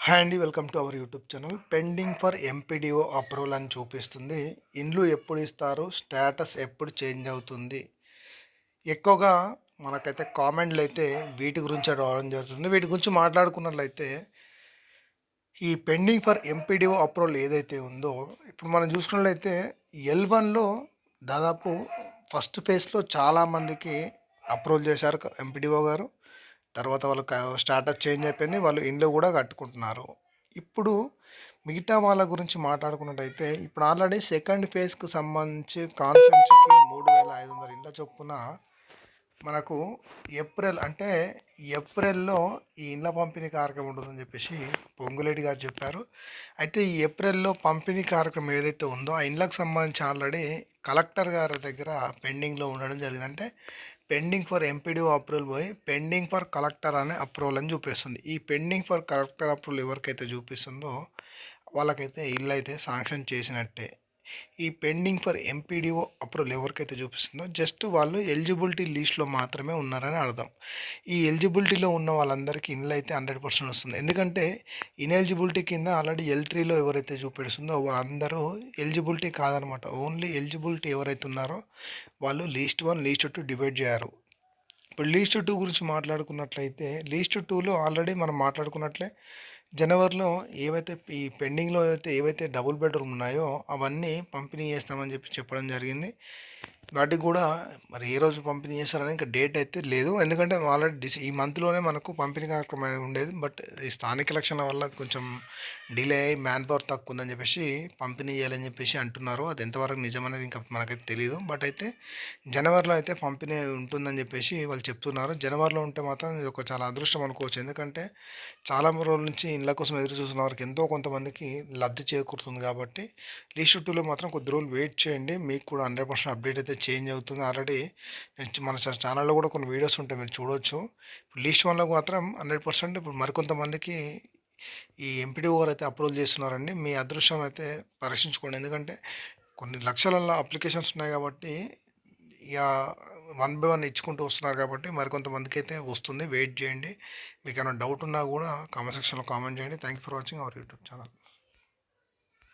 Hi అండి. Welcome to our YouTube channel. Pending for MPDO approval అని చూపిస్తుంది. ఇండ్లు ఎప్పుడు ఇస్తారు? స్టేటస్ ఎప్పుడు చేంజ్ అవుతుంది? ఎక్కువగా మనకైతే కామెంట్లు అయితే వీటి గురించే రావడం జరుగుతుంది. వీటి గురించి మాట్లాడుకున్నట్లయితే ఈ పెండింగ్ ఫర్ ఎంపీడీఓ అప్రూవల్ ఏదైతే ఉందో, ఇప్పుడు మనం చూసుకున్నట్లయితే L1లో దాదాపు ఫస్ట్ ఫేజ్‌లో చాలామందికి అప్రూవల్ చేశారు ఎంపీడీఓ గారు. తర్వాత వాళ్ళకి స్టేటస్ చేంజ్ అయిపోయింది. వాళ్ళు ఇండ్లు కూడా కట్టుకుంటున్నారు. ఇప్పుడు మిగతా వాళ్ళ గురించి మాట్లాడుకున్నట్టయితే ఇప్పుడు ఆల్రెడీ సెకండ్ ఫేజ్‌కి సంబంధించి కాన్సెన్స్‌కి 3,500 ఇండ్ల చొప్పున మనకు ఏప్రిల్‌లో ఈ ఇండ్ల పంపిణీ కార్యక్రమం ఉంటుందని చెప్పేసి పొంగులేటి గారు చెప్పారు. అయితే ఈ ఏప్రిల్‌లో పంపిణీ కార్యక్రమం ఏదైతే ఉందో ఆ ఇండ్లకు సంబంధించి ఆల్రెడీ కలెక్టర్ గారి దగ్గర పెండింగ్‌లో ఉండడం జరిగింది. అంటే పెండింగ్ ఫర్ ఎంపీడీఓ అప్రూవల్ పోయి పెండింగ్ ఫర్ కలెక్టర్ అనే అప్రూవల్ అని చూపిస్తుంది. ఈ పెండింగ్ ఫర్ కలెక్టర్ అప్రూవల్ ఎవరికైతే చూపిస్తుందో వాళ్ళకైతే ఇల్లు అయితే శాంక్షన్ చేసినట్టే. ఈ పెండింగ్ ఫర్ ఎంపీడీఓ అప్రూవల్ ఎవరికైతే చూపిస్తుందో జస్ట్ వాళ్ళు ఎలిజిబిలిటీ లిస్ట్‌లో మాత్రమే ఉన్నారని అర్థం. ఈ ఎలిజిబిలిటీలో ఉన్న వాళ్ళందరికీ ఇండ్లు అయితే 100% వస్తుంది. ఎందుకంటే ఇనెలిజిబిలిటీ కింద ఆల్రెడీ L3లో ఎవరైతే చూపిస్తుందో వాళ్ళందరూ ఎలిజిబిలిటీ కాదనమాట. ఓన్లీ ఎలిజిబిలిటీ ఎవరైతే ఉన్నారో వాళ్ళు లిస్ట్ 1, లిస్ట్ 2 డివైడ్ జేయరు. ఇప్పుడు లిస్ట్ 2 గురించి మాట్లాడుకున్నట్లయితే లిస్ట్ 2లో ఆల్రెడీ మనం మాట్లాడుకున్నట్లే జనవరిలో ఈ పెండింగ్‌లో ఏవైతే డబుల్ బెడ్‌రూమ్ ఉన్నాయో అవన్నీ పంపిణీ చేస్తామని చెప్పడం జరిగింది. వాటికి కూడా మరి ఏ రోజు పంపిణీ చేస్తారని ఇంకా డేట్ అయితే లేదు. ఎందుకంటే ఆల్రెడీ ఈ మంత్‌లోనే మనకు పంపిణీ కార్యక్రమం అనేది ఉండేది. బట్ ఈ స్థానిక ఎలక్షన్ల వల్ల అది కొంచెం డిలే అయ్యి మ్యాన్ పవర్ తక్కువ ఉందని చెప్పేసి పంపిణీ చేయాలని చెప్పేసి అంటున్నారు. అది ఎంతవరకు నిజమనేది ఇంకా మనకైతే తెలీదు. బట్ అయితే జనవరిలో అయితే పంపిణీ ఉంటుందని చెప్పేసి వాళ్ళు చెప్తున్నారు. జనవరిలో ఉంటే మాత్రం ఇది ఒక చాలా అదృష్టం అనుకోవచ్చు. ఎందుకంటే చాలా రోజుల నుంచి ఇండ్ల కోసం ఎదురు చూస్తున్న వారికి ఎంతో కొంతమందికి లబ్ధి చేకూరుతుంది కాబట్టి లిస్ట్ 2లో మాత్రం కొద్ది రోజులు వెయిట్ చేయండి. మీకు కూడా 100% అప్డేట్ అయితే చేంజ్ అవుతుంది. ఆల్రెడీ మన ఛానల్‌లో కూడా కొన్ని వీడియోస్ ఉంటాయి, మీరు చూడొచ్చు. ఇప్పుడు లిస్ట్ 1లో మాత్రం 100% ఇప్పుడు మరికొంతమందికి ఈ ఎంపీడీఓ గారైతే అప్రూవల్ చేస్తున్నారండి. మీ అదృష్టం అయితే పరీక్షించుకోండి. ఎందుకంటే కొన్ని లక్షలలో అప్లికేషన్స్ ఉన్నాయి కాబట్టి ఇక వన్ బై వన్ ఇచ్చుకుంటూ వస్తున్నారు కాబట్టి మరికొంతమందికైతే వస్తుంది. వెయిట్ చేయండి. మీకేమైనా డౌట్ ఉన్నా కూడా కామెంట్ సెక్షన్‌లో కామెంట్ చేయండి. Thank you for watching our YouTube channel.